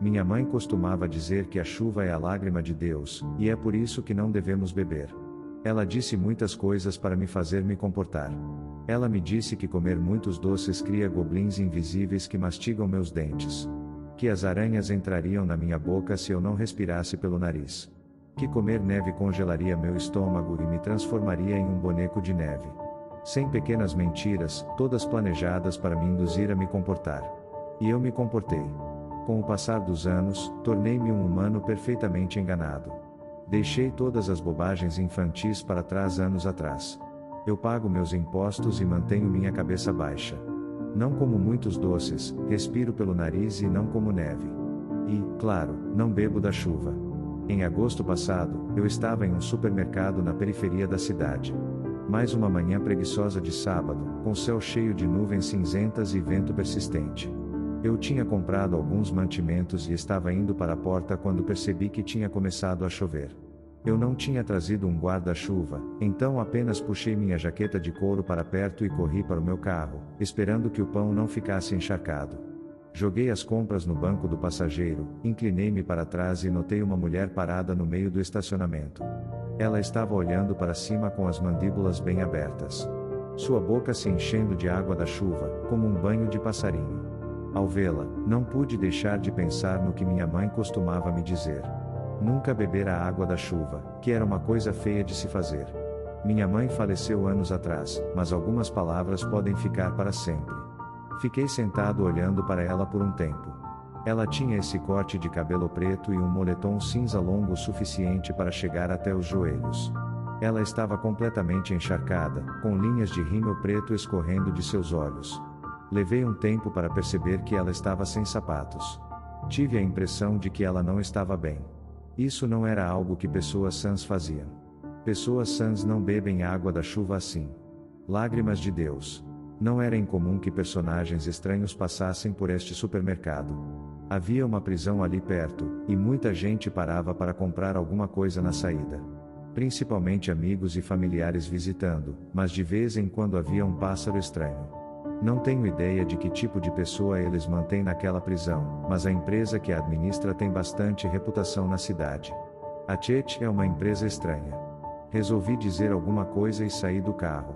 Minha mãe costumava dizer que a chuva é a lágrima de Deus, e é por isso que não devemos beber. Ela disse muitas coisas para me fazer me comportar. Ela me disse que comer muitos doces cria goblins invisíveis que mastigam meus dentes. Que as aranhas entrariam na minha boca se eu não respirasse pelo nariz. Que comer neve congelaria meu estômago e me transformaria em um boneco de neve. 100 pequenas mentiras, todas planejadas para me induzir a me comportar. E eu me comportei. Com o passar dos anos, tornei-me um humano perfeitamente enganado. Deixei todas as bobagens infantis para trás anos atrás. Eu pago meus impostos e mantenho minha cabeça baixa. Não como muitos doces, respiro pelo nariz e não como neve. E, claro, não bebo da chuva. Em agosto passado, eu estava em um supermercado na periferia da cidade. Mais uma manhã preguiçosa de sábado, com céu cheio de nuvens cinzentas e vento persistente. Eu tinha comprado alguns mantimentos e estava indo para a porta quando percebi que tinha começado a chover. Eu não tinha trazido um guarda-chuva, então apenas puxei minha jaqueta de couro para perto e corri para o meu carro, esperando que o pão não ficasse encharcado. Joguei as compras no banco do passageiro, inclinei-me para trás e notei uma mulher parada no meio do estacionamento. Ela estava olhando para cima com as mandíbulas bem abertas. Sua boca se enchendo de água da chuva, como um banho de passarinho. Ao vê-la, não pude deixar de pensar no que minha mãe costumava me dizer. Nunca beber a água da chuva, que era uma coisa feia de se fazer. Minha mãe faleceu anos atrás, mas algumas palavras podem ficar para sempre. Fiquei sentado olhando para ela por um tempo. Ela tinha esse corte de cabelo preto e um moletom cinza longo o suficiente para chegar até os joelhos. Ela estava completamente encharcada, com linhas de rímel preto escorrendo de seus olhos. Levei um tempo para perceber que ela estava sem sapatos. Tive a impressão de que ela não estava bem. Isso não era algo que pessoas sãs faziam. Pessoas sãs não bebem água da chuva assim. Lágrimas de Deus. Não era incomum que personagens estranhos passassem por este supermercado. Havia uma prisão ali perto, e muita gente parava para comprar alguma coisa na saída. Principalmente amigos e familiares visitando, mas de vez em quando havia um pássaro estranho. Não tenho ideia de que tipo de pessoa eles mantêm naquela prisão, mas a empresa que a administra tem bastante reputação na cidade. A Chet é uma empresa estranha. Resolvi dizer alguma coisa e saí do carro.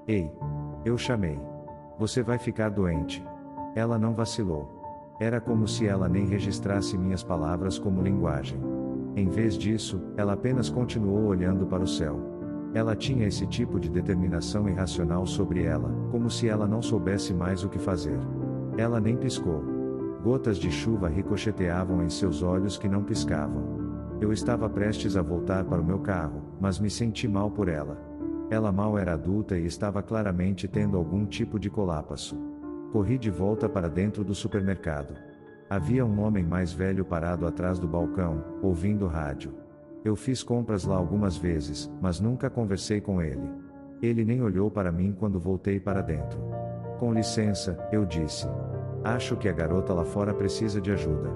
Ei! Eu chamei. Você vai ficar doente. Ela não vacilou. Era como se ela nem registrasse minhas palavras como linguagem. Em vez disso, ela apenas continuou olhando para o céu. Ela tinha esse tipo de determinação irracional sobre ela, como se ela não soubesse mais o que fazer. Ela nem piscou. Gotas de chuva ricocheteavam em seus olhos que não piscavam. Eu estava prestes a voltar para o meu carro, mas me senti mal por ela. Ela mal era adulta e estava claramente tendo algum tipo de colapso. Corri de volta para dentro do supermercado. Havia um homem mais velho parado atrás do balcão, ouvindo rádio. Eu fiz compras lá algumas vezes, mas nunca conversei com ele. Ele nem olhou para mim quando voltei para dentro. Com licença, eu disse. Acho que a garota lá fora precisa de ajuda.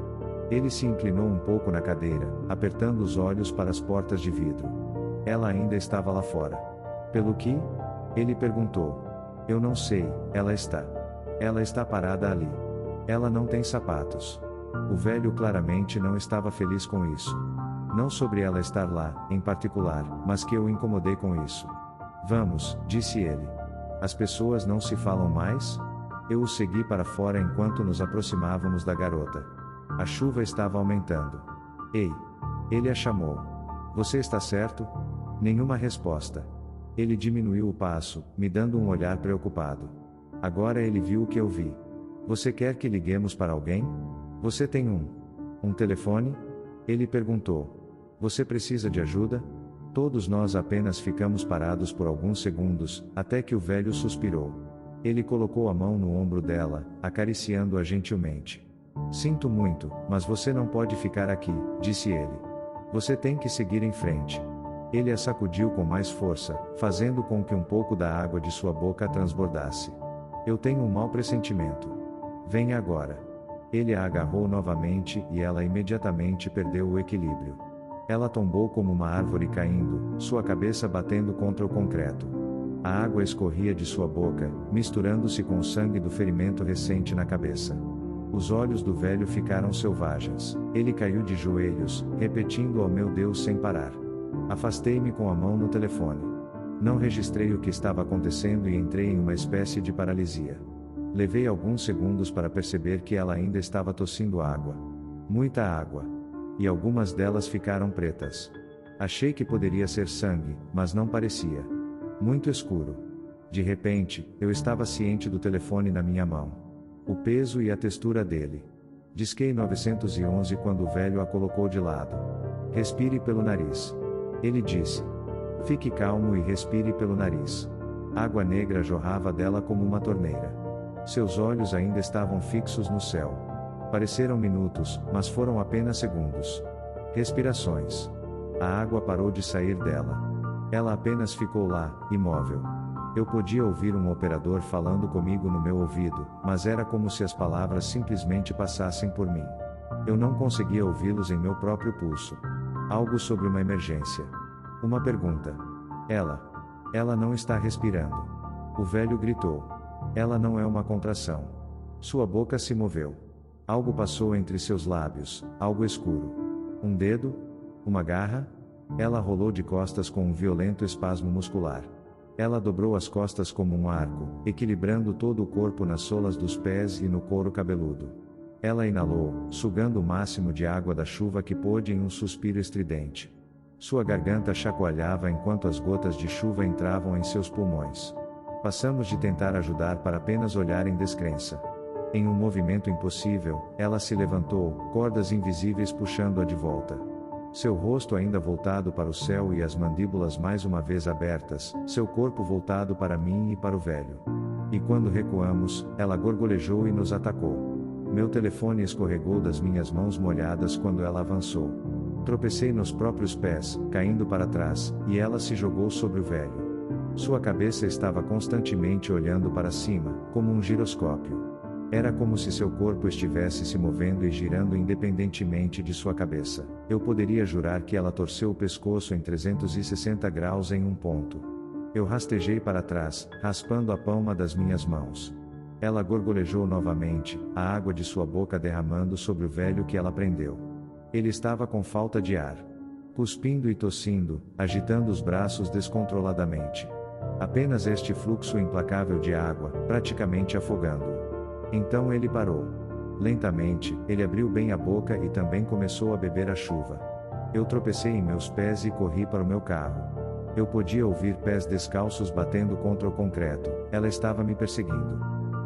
Ele se inclinou um pouco na cadeira, apertando os olhos para as portas de vidro. Ela ainda estava lá fora. Pelo que? Ele perguntou. Eu não sei, ela está. Ela está parada ali. Ela não tem sapatos. O velho claramente não estava feliz com isso. Não sobre ela estar lá, em particular, mas que eu incomodei com isso. Vamos, disse ele. As pessoas não se falam mais? Eu o segui para fora enquanto nos aproximávamos da garota. A chuva estava aumentando. Ei! Ele a chamou. Você está certo? Nenhuma resposta. Ele diminuiu o passo, me dando um olhar preocupado. Agora ele viu o que eu vi. Você quer que liguemos para alguém? Você tem um telefone? Ele perguntou. Você precisa de ajuda? Todos nós apenas ficamos parados por alguns segundos, até que o velho suspirou. Ele colocou a mão no ombro dela, acariciando-a gentilmente. Sinto muito, mas você não pode ficar aqui, disse ele. Você tem que seguir em frente. Ele a sacudiu com mais força, fazendo com que um pouco da água de sua boca transbordasse. Eu tenho um mau pressentimento. Venha agora. Ele a agarrou novamente e ela imediatamente perdeu o equilíbrio. Ela tombou como uma árvore caindo, sua cabeça batendo contra o concreto. A água escorria de sua boca, misturando-se com o sangue do ferimento recente na cabeça. Os olhos do velho ficaram selvagens. Ele caiu de joelhos, repetindo "Oh meu Deus" sem parar. Afastei-me com a mão no telefone. Não registrei o que estava acontecendo e entrei em uma espécie de paralisia. Levei alguns segundos para perceber que ela ainda estava tossindo água. Muita água. E algumas delas ficaram pretas. Achei que poderia ser sangue, mas não parecia. Muito escuro. De repente, eu estava ciente do telefone na minha mão. O peso e a textura dele. Disquei 911 quando o velho a colocou de lado. Respire pelo nariz. Ele disse. Fique calmo e respire pelo nariz. Água negra jorrava dela como uma torneira. Seus olhos ainda estavam fixos no céu. Pareceram minutos, mas foram apenas segundos. Respirações. A água parou de sair dela. Ela apenas ficou lá, imóvel. Eu podia ouvir um operador falando comigo no meu ouvido, mas era como se as palavras simplesmente passassem por mim. Eu não conseguia ouvi-los em meu próprio pulso. Algo sobre uma emergência. Uma pergunta. Ela não está respirando. O velho gritou. Ela não é uma contração. Sua boca se moveu. Algo passou entre seus lábios, algo escuro. Um dedo? Uma garra? Ela rolou de costas com um violento espasmo muscular. Ela dobrou as costas como um arco, equilibrando todo o corpo nas solas dos pés e no couro cabeludo. Ela inalou, sugando o máximo de água da chuva que pôde em um suspiro estridente. Sua garganta chacoalhava enquanto as gotas de chuva entravam em seus pulmões. Passamos de tentar ajudar para apenas olhar em descrença. Em um movimento impossível, ela se levantou, cordas invisíveis puxando-a de volta. Seu rosto ainda voltado para o céu e as mandíbulas mais uma vez abertas, seu corpo voltado para mim e para o velho. E quando recuamos, ela gorgolejou e nos atacou. Meu telefone escorregou das minhas mãos molhadas quando ela avançou. Tropecei nos próprios pés, caindo para trás, e ela se jogou sobre o velho. Sua cabeça estava constantemente olhando para cima, como um giroscópio. Era como se seu corpo estivesse se movendo e girando independentemente de sua cabeça. Eu poderia jurar que ela torceu o pescoço em 360 graus em um ponto. Eu rastejei para trás, raspando a palma das minhas mãos. Ela gorgolejou novamente, a água de sua boca derramando sobre o velho que ela prendeu. Ele estava com falta de ar. Cuspindo e tossindo, agitando os braços descontroladamente. Apenas este fluxo implacável de água, praticamente afogando-o. Então ele parou. Lentamente, ele abriu bem a boca e também começou a beber a chuva. Eu tropecei em meus pés e corri para o meu carro. Eu podia ouvir pés descalços batendo contra o concreto. Ela estava me perseguindo.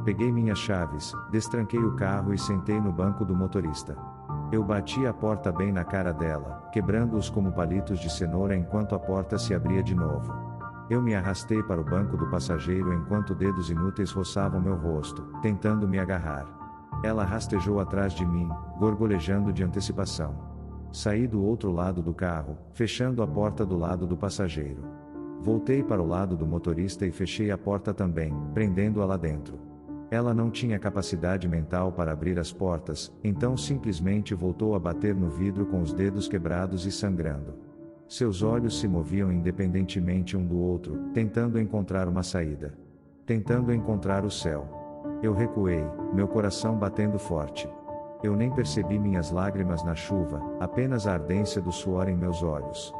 Peguei minhas chaves, destranquei o carro e sentei no banco do motorista. Eu bati a porta bem na cara dela, quebrando-os como palitos de cenoura enquanto a porta se abria de novo. Eu me arrastei para o banco do passageiro enquanto dedos inúteis roçavam meu rosto, tentando me agarrar. Ela rastejou atrás de mim, gorgolejando de antecipação. Saí do outro lado do carro, fechando a porta do lado do passageiro. Voltei para o lado do motorista e fechei a porta também, prendendo-a lá dentro. Ela não tinha capacidade mental para abrir as portas, então simplesmente voltou a bater no vidro com os dedos quebrados e sangrando. Seus olhos se moviam independentemente um do outro, tentando encontrar uma saída. Tentando encontrar o céu. Eu recuei, meu coração batendo forte. Eu nem percebi minhas lágrimas na chuva, apenas a ardência do suor em meus olhos.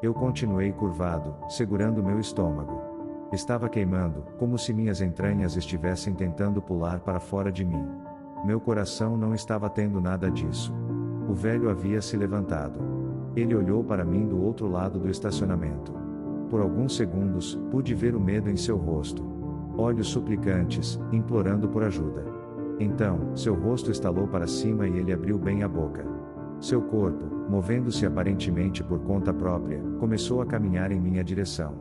Eu continuei curvado, segurando meu estômago. Estava queimando, como se minhas entranhas estivessem tentando pular para fora de mim. Meu coração não estava tendo nada disso. O velho havia se levantado. Ele olhou para mim do outro lado do estacionamento. Por alguns segundos, pude ver o medo em seu rosto. Olhos suplicantes, implorando por ajuda. Então, seu rosto estalou para cima e ele abriu bem a boca. Seu corpo, movendo-se aparentemente por conta própria, começou a caminhar em minha direção.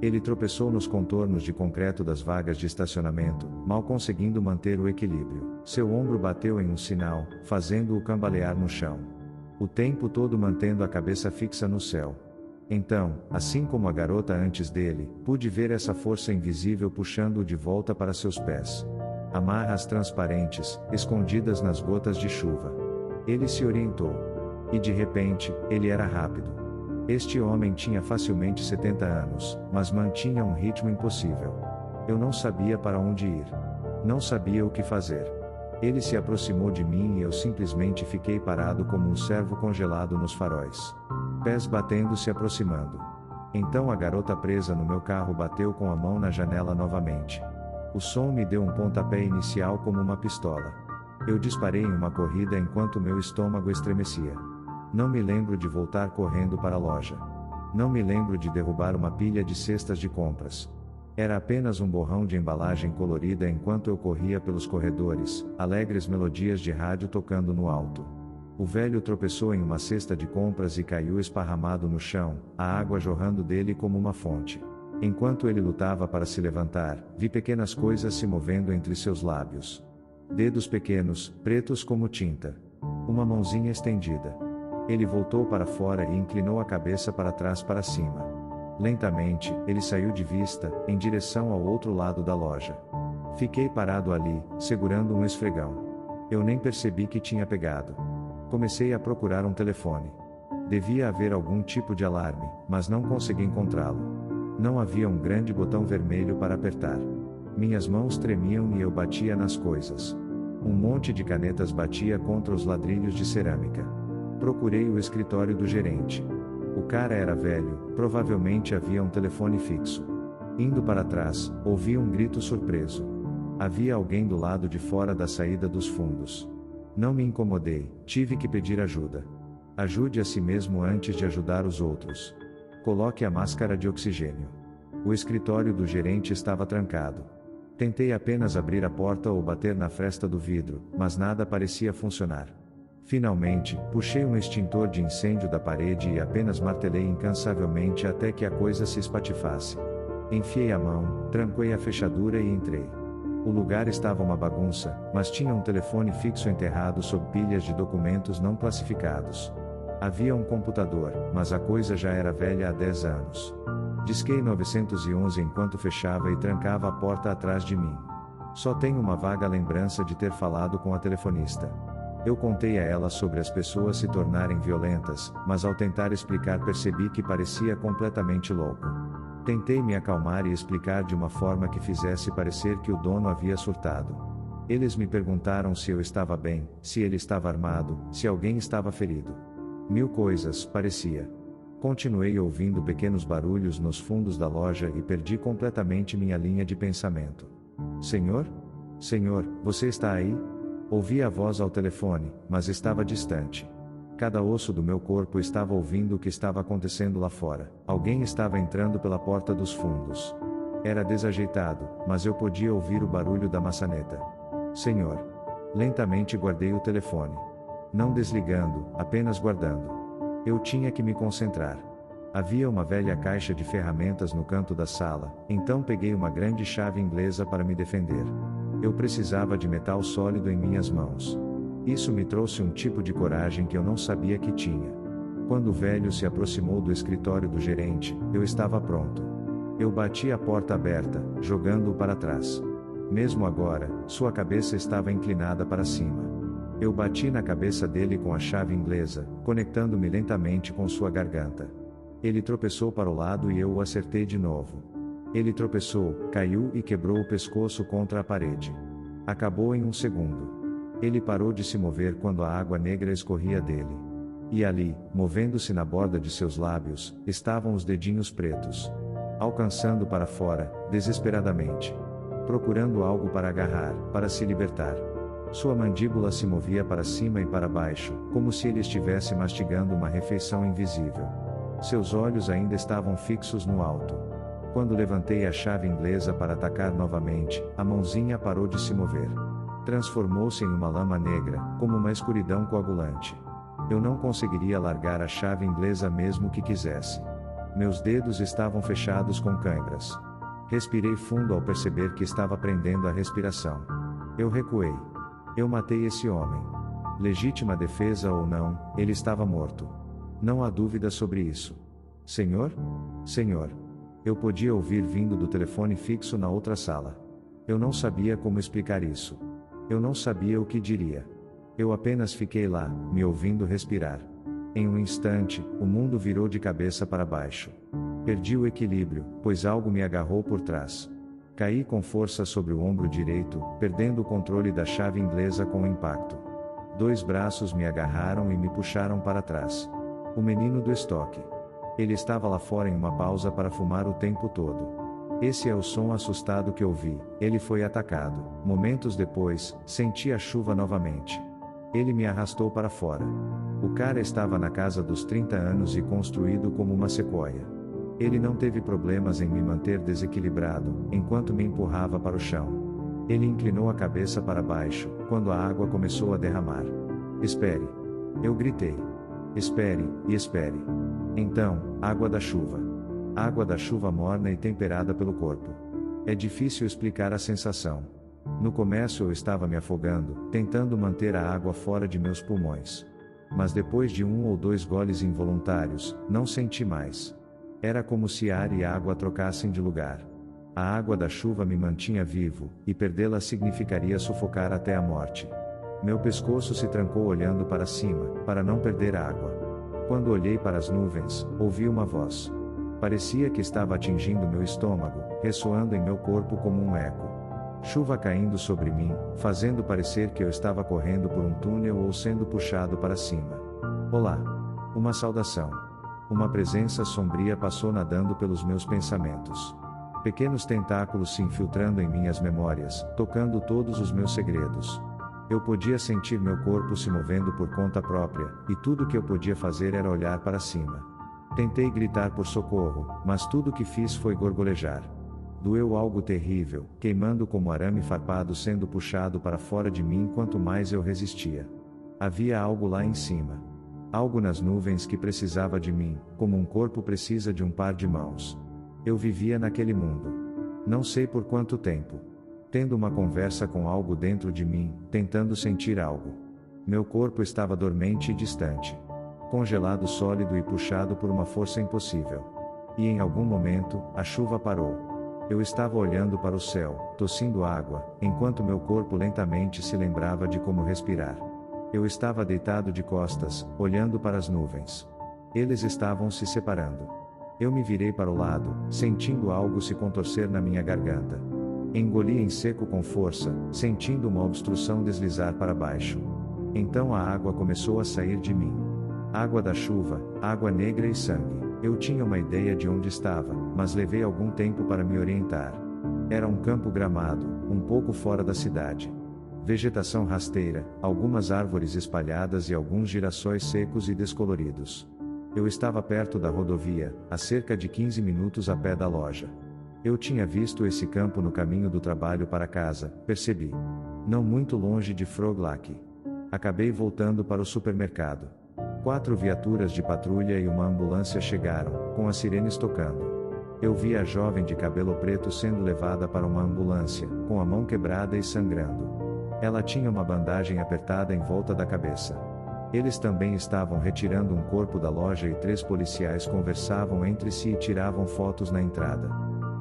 Ele tropeçou nos contornos de concreto das vagas de estacionamento, mal conseguindo manter o equilíbrio. Seu ombro bateu em um sinal, fazendo-o cambalear no chão. O tempo todo mantendo a cabeça fixa no céu. Então, assim como a garota antes dele, pude ver essa força invisível puxando-o de volta para seus pés. Amarras transparentes, escondidas nas gotas de chuva. Ele se orientou. E de repente, ele era rápido. Este homem tinha facilmente 70 anos, mas mantinha um ritmo impossível. Eu não sabia para onde ir. Não sabia o que fazer. Ele se aproximou de mim e eu simplesmente fiquei parado como um cervo congelado nos faróis. Pés batendo se aproximando. Então a garota presa no meu carro bateu com a mão na janela novamente. O som me deu um pontapé inicial como uma pistola. Eu disparei em uma corrida enquanto meu estômago estremecia. Não me lembro de voltar correndo para a loja. Não me lembro de derrubar uma pilha de cestas de compras. Era apenas um borrão de embalagem colorida enquanto eu corria pelos corredores, alegres melodias de rádio tocando no alto. O velho tropeçou em uma cesta de compras e caiu esparramado no chão, a água jorrando dele como uma fonte. Enquanto ele lutava para se levantar, vi pequenas coisas se movendo entre seus lábios. Dedos pequenos, pretos como tinta. Uma mãozinha estendida. Ele voltou para fora e inclinou a cabeça para trás para cima. Lentamente, ele saiu de vista, em direção ao outro lado da loja. Fiquei parado ali, segurando um esfregão. Eu nem percebi que tinha pegado. Comecei a procurar um telefone. Devia haver algum tipo de alarme, mas não consegui encontrá-lo. Não havia um grande botão vermelho para apertar. Minhas mãos tremiam e eu batia nas coisas. Um monte de canetas batia contra os ladrilhos de cerâmica. Procurei o escritório do gerente. O cara era velho, provavelmente havia um telefone fixo. Indo para trás, ouvi um grito surpreso. Havia alguém do lado de fora da saída dos fundos. Não me incomodei, tive que pedir ajuda. Ajude a si mesmo antes de ajudar os outros. Coloque a máscara de oxigênio. O escritório do gerente estava trancado. Tentei apenas abrir a porta ou bater na fresta do vidro, mas nada parecia funcionar. Finalmente, puxei um extintor de incêndio da parede e apenas martelei incansavelmente até que a coisa se espatifasse. Enfiei a mão, tranquei a fechadura e entrei. O lugar estava uma bagunça, mas tinha um telefone fixo enterrado sob pilhas de documentos não classificados. Havia um computador, mas a coisa já era velha há 10 anos. Disquei 911 enquanto fechava e trancava a porta atrás de mim. Só tenho uma vaga lembrança de ter falado com a telefonista. Eu contei a ela sobre as pessoas se tornarem violentas, mas ao tentar explicar percebi que parecia completamente louco. Tentei me acalmar e explicar de uma forma que fizesse parecer que o dono havia surtado. Eles me perguntaram se eu estava bem, se ele estava armado, se alguém estava ferido. Mil coisas, parecia. Continuei ouvindo pequenos barulhos nos fundos da loja e perdi completamente minha linha de pensamento. Senhor? Senhor, você está aí? Ouvi a voz ao telefone, mas estava distante. Cada osso do meu corpo estava ouvindo o que estava acontecendo lá fora. Alguém estava entrando pela porta dos fundos. Era desajeitado, mas eu podia ouvir o barulho da maçaneta. Senhor. Lentamente guardei o telefone. Não desligando, apenas guardando. Eu tinha que me concentrar. Havia uma velha caixa de ferramentas no canto da sala, então peguei uma grande chave inglesa para me defender. Eu precisava de metal sólido em minhas mãos. Isso me trouxe um tipo de coragem que eu não sabia que tinha. Quando o velho se aproximou do escritório do gerente, eu estava pronto. Eu bati a porta aberta, jogando-o para trás. Mesmo agora, sua cabeça estava inclinada para cima. Eu bati na cabeça dele com a chave inglesa, conectando-me lentamente com sua garganta. Ele tropeçou para o lado e eu o acertei de novo. Ele tropeçou, caiu e quebrou o pescoço contra a parede. Acabou em um segundo. Ele parou de se mover quando a água negra escorria dele. E ali, movendo-se na borda de seus lábios, estavam os dedinhos pretos. Alcançando para fora, desesperadamente. Procurando algo para agarrar, para se libertar. Sua mandíbula se movia para cima e para baixo, como se ele estivesse mastigando uma refeição invisível. Seus olhos ainda estavam fixos no alto. Quando levantei a chave inglesa para atacar novamente, a mãozinha parou de se mover. Transformou-se em uma lama negra, como uma escuridão coagulante. Eu não conseguiria largar a chave inglesa mesmo que quisesse. Meus dedos estavam fechados com câimbras. Respirei fundo ao perceber que estava prendendo a respiração. Eu recuei. Eu matei esse homem. Legítima defesa ou não, ele estava morto. Não há dúvida sobre isso. Senhor? Senhor. Eu podia ouvir vindo do telefone fixo na outra sala. Eu não sabia como explicar isso. Eu não sabia o que diria. Eu apenas fiquei lá, me ouvindo respirar. Em um instante, o mundo virou de cabeça para baixo. Perdi o equilíbrio, pois algo me agarrou por trás. Caí com força sobre o ombro direito, perdendo o controle da chave inglesa com o impacto. 2 braços me agarraram e me puxaram para trás. O menino do estoque. Ele estava lá fora em uma pausa para fumar o tempo todo. Esse é o som assustado que ouvi. Ele foi atacado. Momentos depois, senti a chuva novamente. Ele me arrastou para fora. O cara estava na casa dos 30 anos e construído como uma sequoia. Ele não teve problemas em me manter desequilibrado, enquanto me empurrava para o chão. Ele inclinou a cabeça para baixo, quando a água começou a derramar. Espere! Eu gritei. Espere, e espere. Então, água da chuva. Água da chuva morna e temperada pelo corpo. É difícil explicar a sensação. No começo eu estava me afogando, tentando manter a água fora de meus pulmões. Mas depois de 1 ou 2 goles involuntários, não senti mais. Era como se ar e água trocassem de lugar. A água da chuva me mantinha vivo, e perdê-la significaria sufocar até a morte. Meu pescoço se trancou olhando para cima, para não perder a água. Quando olhei para as nuvens, ouvi uma voz. Parecia que estava atingindo meu estômago, ressoando em meu corpo como um eco. Chuva caindo sobre mim, fazendo parecer que eu estava correndo por um túnel ou sendo puxado para cima. Olá! Uma saudação. Uma presença sombria passou nadando pelos meus pensamentos. Pequenos tentáculos se infiltrando em minhas memórias, tocando todos os meus segredos. Eu podia sentir meu corpo se movendo por conta própria, e tudo que eu podia fazer era olhar para cima. Tentei gritar por socorro, mas tudo que fiz foi gorgolejar. Doeu algo terrível, queimando como arame farpado sendo puxado para fora de mim quanto mais eu resistia. Havia algo lá em cima. Algo nas nuvens que precisava de mim, como um corpo precisa de um par de mãos. Eu vivia naquele mundo. Não sei por quanto tempo. Tendo uma conversa com algo dentro de mim, tentando sentir algo. Meu corpo estava dormente e distante. Congelado sólido e puxado por uma força impossível. E em algum momento, a chuva parou. Eu estava olhando para o céu, tossindo água, enquanto meu corpo lentamente se lembrava de como respirar. Eu estava deitado de costas, olhando para as nuvens. Eles estavam se separando. Eu me virei para o lado, sentindo algo se contorcer na minha garganta. Engoli em seco com força, sentindo uma obstrução deslizar para baixo. Então a água começou a sair de mim. Água da chuva, água negra e sangue. Eu tinha uma ideia de onde estava, mas levei algum tempo para me orientar. Era um campo gramado, um pouco fora da cidade. Vegetação rasteira, algumas árvores espalhadas e alguns girassóis secos e descoloridos. Eu estava perto da rodovia, a cerca de 15 minutos a pé da loja. Eu tinha visto esse campo no caminho do trabalho para casa, percebi. Não muito longe de Frog Lake. Acabei voltando para o supermercado. 4 viaturas de patrulha e uma ambulância chegaram, com as sirenes tocando. Eu vi a jovem de cabelo preto sendo levada para uma ambulância, com a mão quebrada e sangrando. Ela tinha uma bandagem apertada em volta da cabeça. Eles também estavam retirando um corpo da loja e 3 policiais conversavam entre si e tiravam fotos na entrada.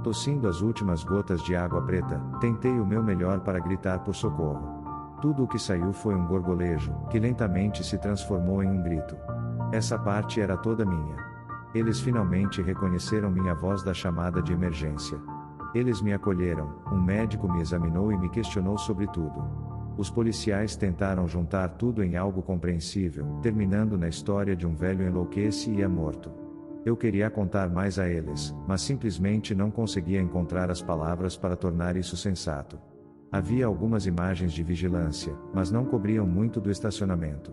Tossindo as últimas gotas de água preta, tentei o meu melhor para gritar por socorro. Tudo o que saiu foi um gorgolejo, que lentamente se transformou em um grito. Essa parte era toda minha. Eles finalmente reconheceram minha voz da chamada de emergência. Eles me acolheram, um médico me examinou e me questionou sobre tudo. Os policiais tentaram juntar tudo em algo compreensível, terminando na história de um velho enlouquece e é morto. Eu queria contar mais a eles, mas simplesmente não conseguia encontrar as palavras para tornar isso sensato. Havia algumas imagens de vigilância, mas não cobriam muito do estacionamento.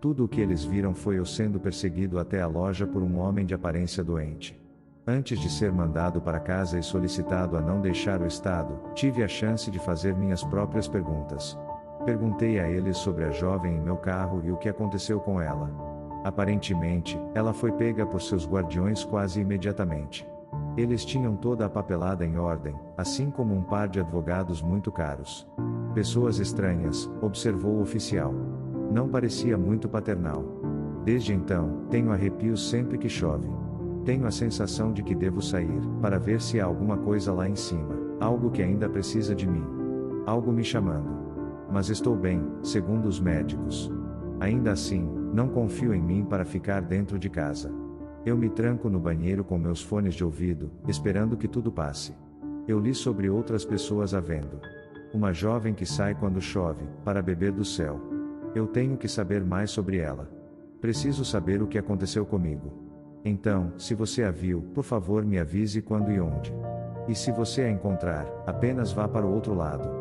Tudo o que eles viram foi eu sendo perseguido até a loja por um homem de aparência doente. Antes de ser mandado para casa e solicitado a não deixar o estado, tive a chance de fazer minhas próprias perguntas. Perguntei a eles sobre a jovem em meu carro e o que aconteceu com ela. Aparentemente, ela foi pega por seus guardiões quase imediatamente. Eles tinham toda a papelada em ordem, assim como um par de advogados muito caros. Pessoas estranhas, observou o oficial. Não parecia muito paternal. Desde então, tenho arrepios sempre que chove. Tenho a sensação de que devo sair, para ver se há alguma coisa lá em cima, algo que ainda precisa de mim. Algo me chamando. Mas estou bem, segundo os médicos. Ainda assim, não confio em mim para ficar dentro de casa. Eu me tranco no banheiro com meus fones de ouvido, esperando que tudo passe. Eu li sobre outras pessoas a vendo. Uma jovem que sai quando chove, para beber do céu. Eu tenho que saber mais sobre ela. Preciso saber o que aconteceu comigo. Então, se você a viu, por favor me avise quando e onde. E se você a encontrar, apenas vá para o outro lado.